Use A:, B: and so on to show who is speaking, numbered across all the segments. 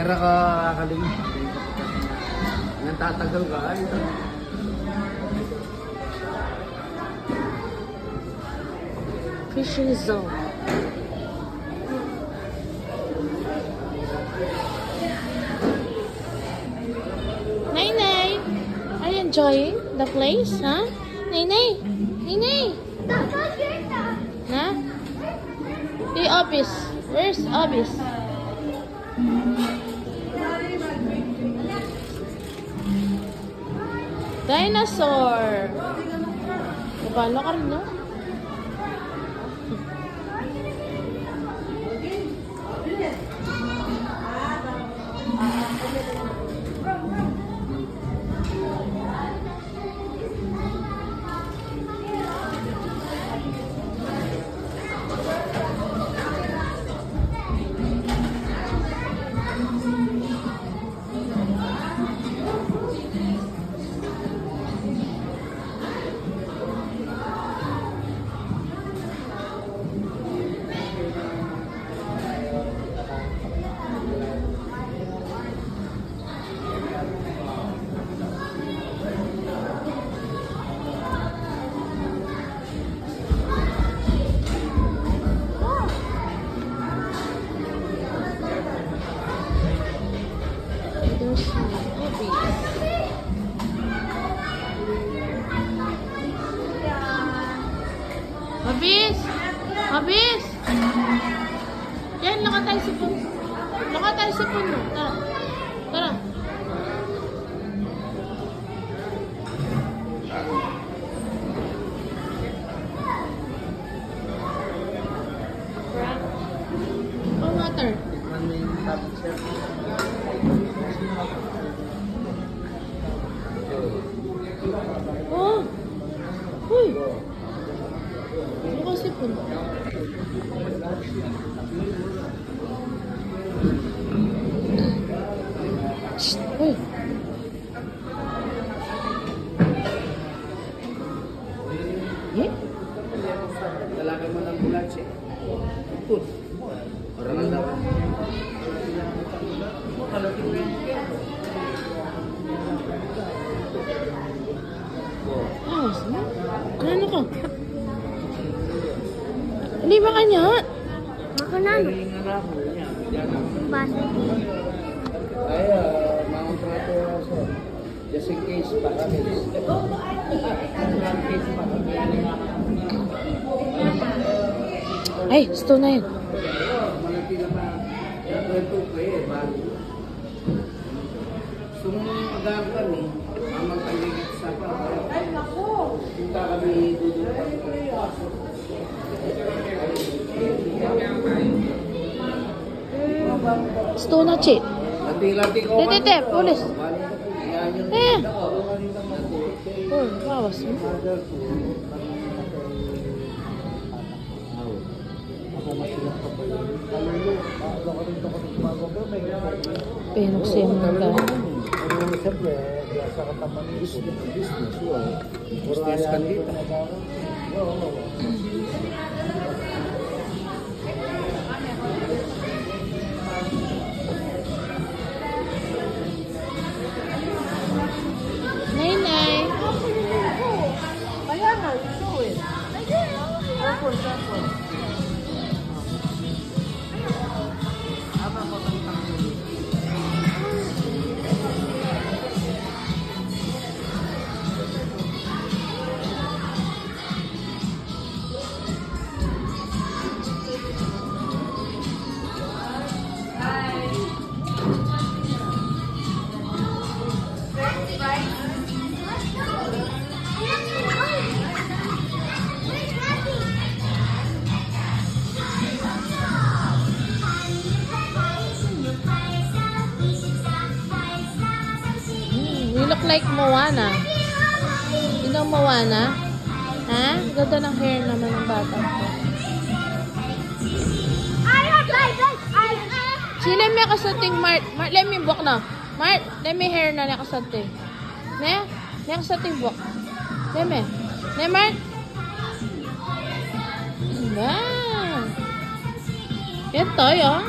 A: Pera ka kaling. Nang tatagal ka.
B: Fishing zone. Nay, are you enjoying the place, huh? Nay. Huh? The office. Where's office? Dinosaur. Nabalo ka rin, no? Habis! Yan, lakad tayo sa puno. Lakad tayo sa puno. Tara. Oh, water. Oh! Uy! Ano kasi puno? Uy!
A: Lalaki mo ng bulat siya. Put. Orang ang daw.
B: Ano ka? Hindi ba kanya?
C: Makanan. Basta.
A: Ay, mga trato sa just in case pa kami.
B: Ay, gusto na yun.
A: Malaki naman. Ito ko eh, bago. Sumagam kami, amang kaligit sa pa. Ay, naku! Kita kami duduk.
B: Gusto na, Chi.
A: Lati-lati ko.
B: Tete, pulis. Oh, bawas mo. Pinuksin mo ka.
A: Siyempre, sa kataman ng business ka dito.
B: Nay.
C: Kaya nga, ito eh. Tapos.
B: You look like Moana. You know Moana? Ha? Ganda ng hair naman ng bata ko. Sila may kasating Mart. Mart, let me book na. Mart, let me hair na kasating. Ne? Ne kasating book. Let me. Ne, Mart? Wow. Ito, yun.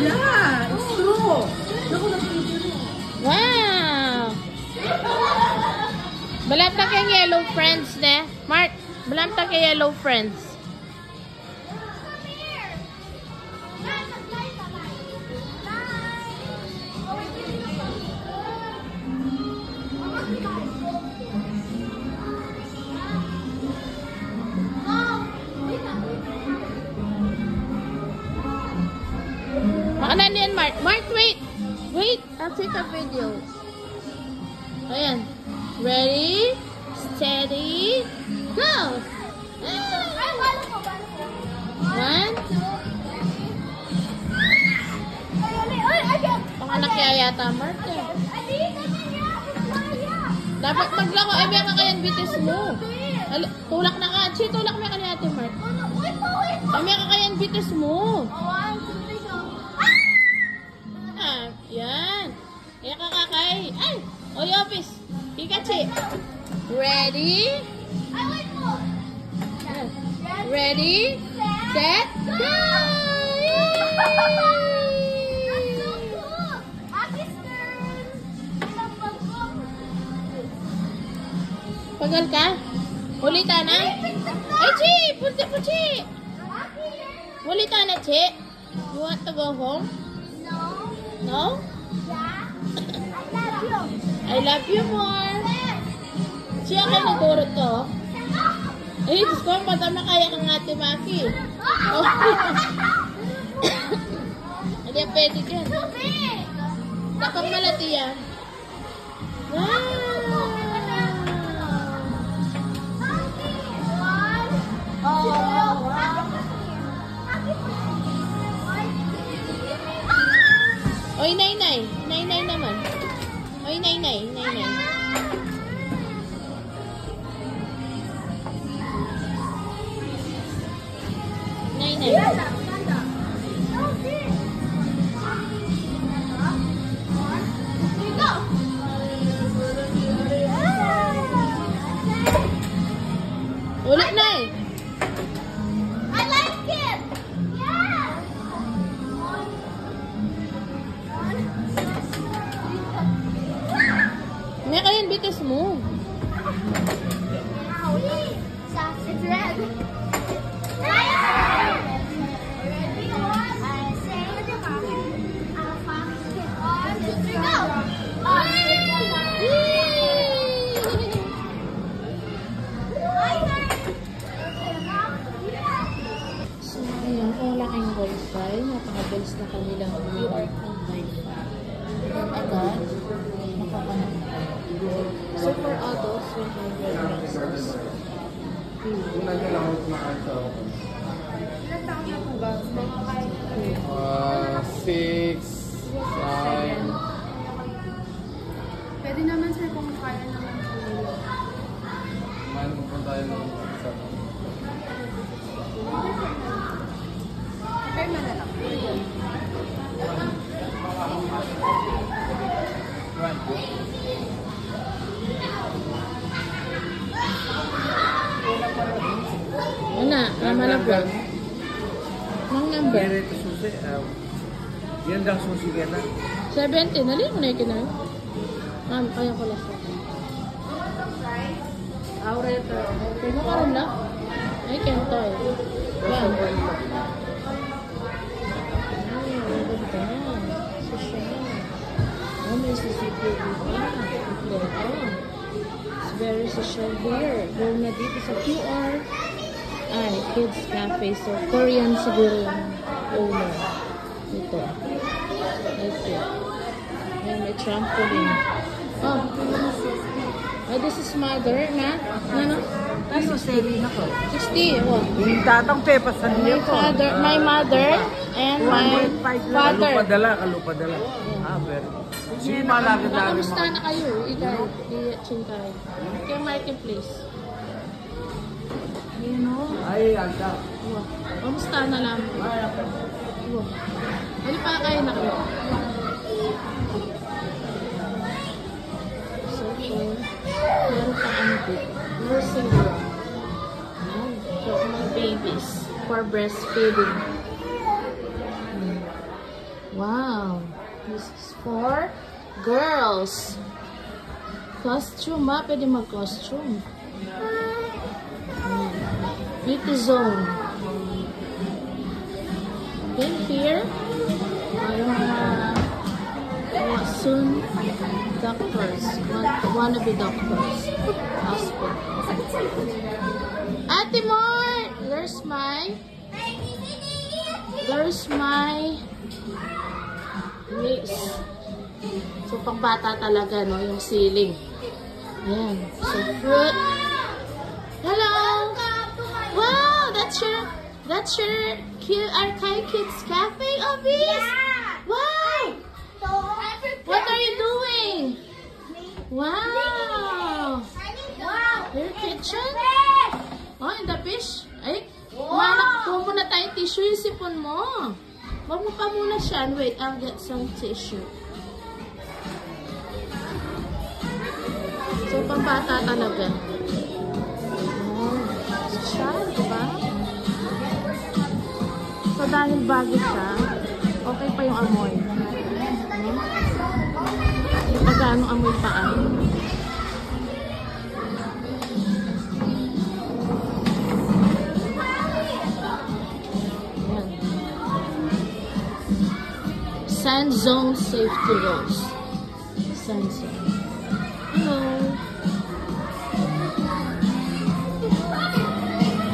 A: Yeah, it's true.
B: Wow! Balamta kay yellow friends, ne? Mark, balamta kay yellow friends. Makanan yan, Mark. Mark, wait! Wait! I'll take a video. Ayan. Ready? Steady? Go! One. Panganak kaya yata, Mark. Eh. Dapat maglako. Eh, may kakayan bitis mo. Tulak na ka. Chi, tulak may kanya ate, Mark. Eh, may kakayan bitis mo. Yan. Kaya kakakay. Ay! Oy, office. Pikachi. Ready? Ready? Set? Go! Pagal ka? Ulitan na? Ay, Chi! Punti po, Chi! Ulitan na, Chi. You want to go home? No? I love you more. Siya ka naguro to. Eh, Diyos ko, patama kaya kang ate Maki. Oh. Hindi, pwede yan. Dapat malati yan. Oy, Nay-Nay. Nay-Nay naman. Oy, Nay-Nay. Nay-Nay. Nay-Nay. Ulit, Nay.
C: I like it. Yeah.
B: May kayan bitis mo.
C: It's red.
B: So, ayan, kung wala kayong wifi, napakabilis na kanilang QR code wifi. Then agad, makakanap. So, for adults, 100 pesos.
A: Una nyo lang ako kumakanta ako.
C: Ilan taon na po ba? Mga kahit
A: 6, 9.
C: pwede naman sir kung kaya naman po nila.
A: Kumain mo po tayo ng isa.
C: Okay, manalak.
B: Una, lama na po. Mang number?
A: Pero ito susi. Yan lang susi ka na.
B: 70. Nali mo na yung kinain. Ma'am, kaya ko lang.
A: Aureta.
B: Pero ka rin lang. Ay, kento eh. Yan. Ay, maganda. Social. Oh, may CCTV pa. Ito. It's very social here. Go na dito sa QR. Ay, Kids Cafe. So, Korean siguro yung owner. Ito. Ito. Ayan, may trampoline. Oh. Oh, this is mother na? Ano?
A: Ano, seri na ko.
B: 60. Oh.
A: Yung tatang pepa sa niya ko.
B: My mother and my father.
A: Kalupadala. Ah, very good. Sige, malagad-lagad.
B: Kamusta na kayo? Ikaw, Chinkay. Kaya marketplace. Yun o.
A: Ay, anda.
B: Wow. Kamusta na lang? Wow. Ano pa kayo na kayo? So, meron pa ano dito. Nursing room. So, mga babies for breastfeeding. Wow. This is for girls. Costume ha? Pwede mag-costume. Beauty zone. Then here, mga soon doctors. Wannabe doctors. Hospital. Ate Mort! There's my lace. So, pang bata talaga, no? Yung ceiling. Ayan. So, fruit. Hello! Wow! That's your cute Archive Kids Cafe office? Wow! What are you doing? Wow! Your kitchen? Oh, in the fish? Ay, manak po muna tayong tissue yung sipon mo. Huwag mo pa muna siya. Wait, I'll get some tissue. So, pang bata talaga. Oh, siya, diba? So, dahil bago siya, okay pa yung amoy. Magkano amoy pa Sand Zone Safety Rules. Sand Zone. Hello.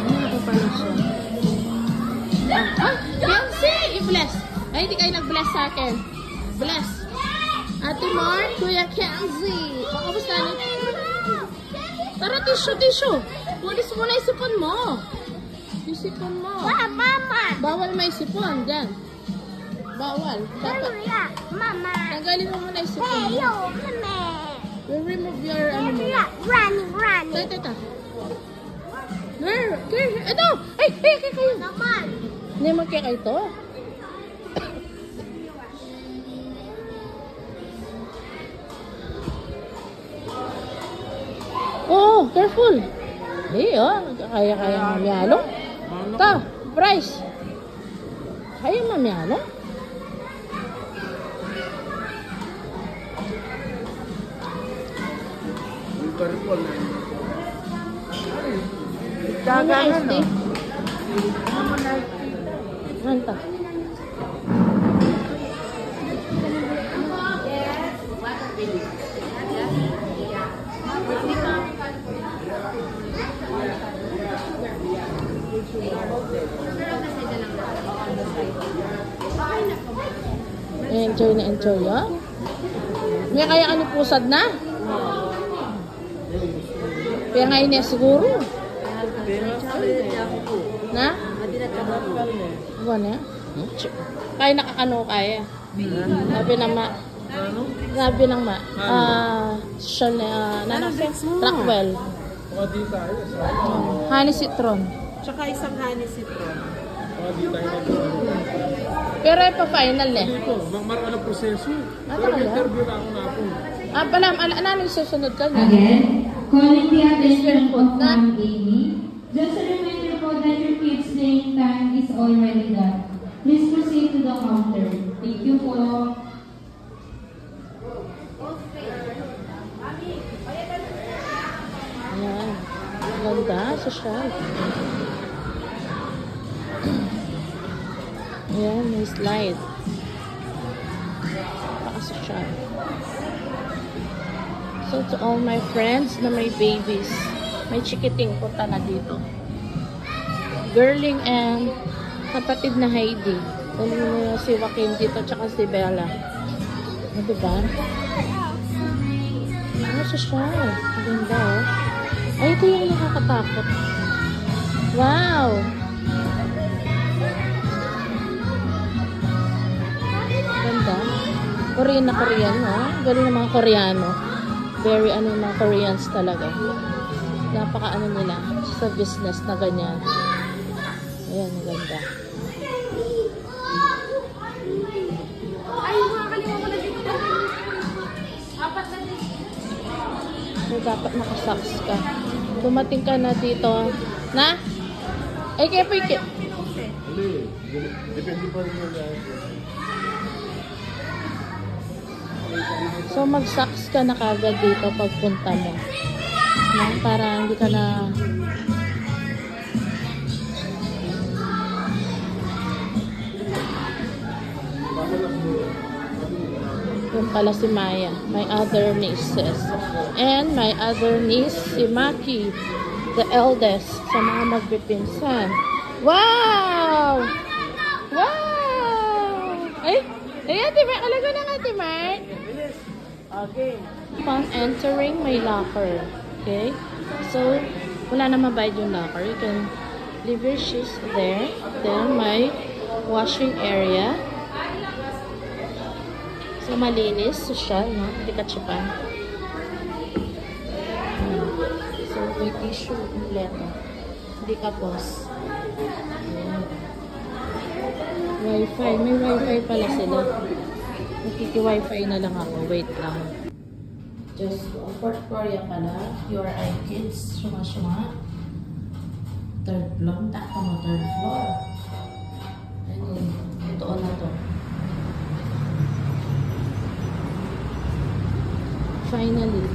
B: Ano pala siya? Ah, Kenzie! I-bless. Ay, hindi kayo nag-bless sa akin. Bless. Ate Mark, Kuya Kenzie. Kamusta niyo? Tara, tissue. Pulis mo na yung sipon mo. Yung sipon mo.
C: Mama!
B: Bawal may sipon. Diyan. Bawal. Dapat.
C: Mama!
B: Tanggalin mo muna yung sipon mo.
C: Hey, yo, come here!
B: We'll remove your ano mo.
C: Run!
B: Ito. Girl. Ito! Ay, kayo.
C: Naman!
B: Hindi magkaya ito. Oh, careful. Kaya mamiyalo. Ta, Bryce. Kaya mamiyalo. Ano iced tea? Hanta. Enjoy, ha? May kaya ano pusad na? Kaya ngayon niya siguro. Na? Buwan niya? Kaya nakakano kaya. Sabi ng ma. Siya na Trackwell. Honey citron.
A: Tsaka isang honey citron.
B: Pero pa final eh.
D: Dito, marami proseso.
B: Pero
D: may interview na ako na po.
B: Pala, ano susunod ka niya?
E: Again, calling the attention of Ma'am Amy. Just a reminder po that your kids' playing time is already done. Please proceed to the counter. Thank you po.
B: Ayan. Ganda, social. Ayan, may slide. Paka-social. So, to all my friends na may babies, may chikiting punta na dito. Girling and kapatid na Heidi. Dali mo si Joaquin dito, tsaka si Bella. Diba? Ano siya? Ganda, oh. Ay, ito yung nakakatakot. Wow! Ganda. Korean na Korean, no? Galing ng mga Koreano. Very, ano, yung mga Koreans talaga. Napaka, ano nila, sa business na ganyan. Ayan, ganda.
C: Ay, makakalimutan ko na dito. Apat na dito.
B: So, dapat nakasaks ka. Dumating ka na dito. Na? Ay, kaya po yung...
D: Depende pa rin yung
B: So, mag-socks ka na kagad dito pagpunta mo. No? Para hindi ka na... Yung pala si Maya. My other nieces. And my other niece, si Maki. The eldest. Sa mga magpipinsan. Wow! Wow! Ay! Ay, Ate Mark! Alago na nga, Ate Mark!
A: Okay.
B: Upon entering my locker. Okay? So, wala na mabayad yung locker. You can leave your shoes there. Then, my washing area. So, malinis. Social, no? Hindi ka tsipan. So, may tissue ulit. Hindi ka pos. Wi-Fi. May Wi-Fi pala sila. Nakiki-Wi-Fi na lang ako. Wait lang. Just Fort Korea pala. QRI Kids. Suma-suma. Third floor. Taka mo, third floor. Ayun. Ito na to. Finally.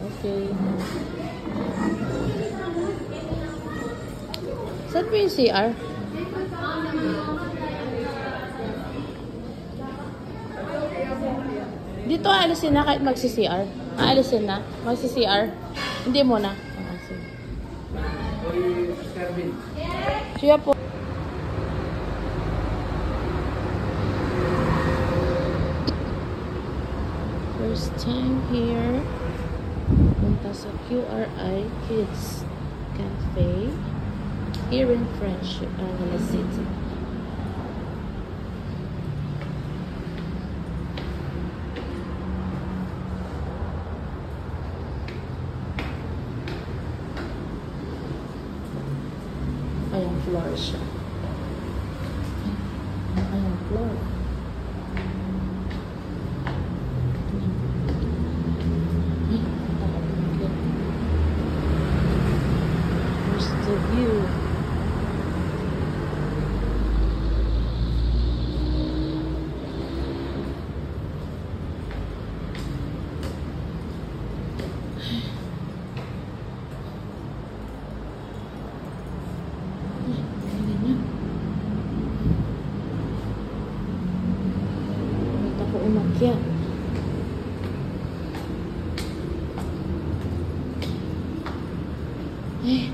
B: Okay. Saan po yung CR? Dito aalisin na kahit magsi-CR. Aalisin na. Magsi-CR. Hindi mo na. Siya po. First time here. Punta sa QRI Kids Cafe here in French City. Ayang floor siya. Ayang floor. Here's the view. Umakyat. Eh,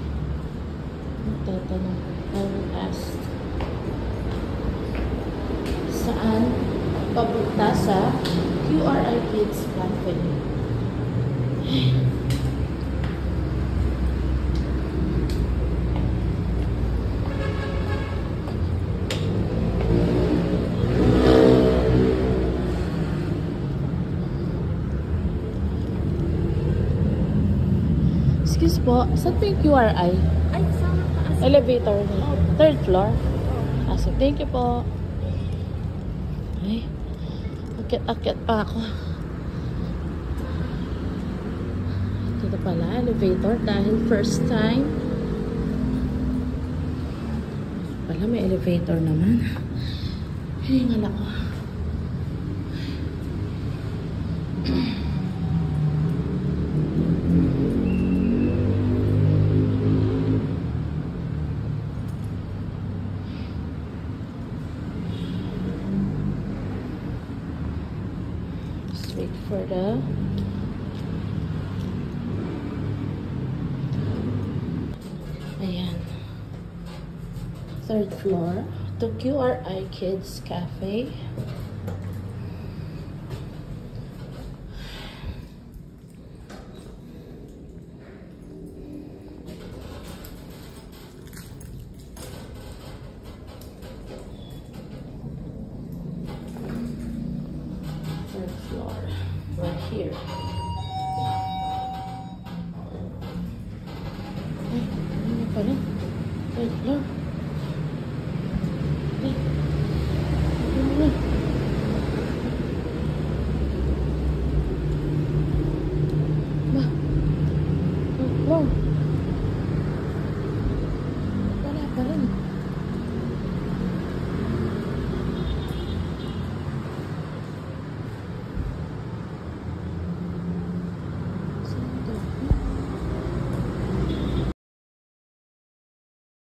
B: magtatanong. I will ask. Saan papunta sa QRI Kids Cafe? Excuse po, saan po yung QRI?
C: Ay, sama taas.
B: Elevator niya. Third floor? Ah, so thank you po. Ay, akyat-akyat pa ako. Dito pala, elevator dahil first time. Pala may elevator naman. Hiningal ako. Wait for the ayan. Third floor to QRI Kids Cafe. Third floor. We're here. Ay, ano pala? Third floor. Ay, ano na? Ba? Third floor.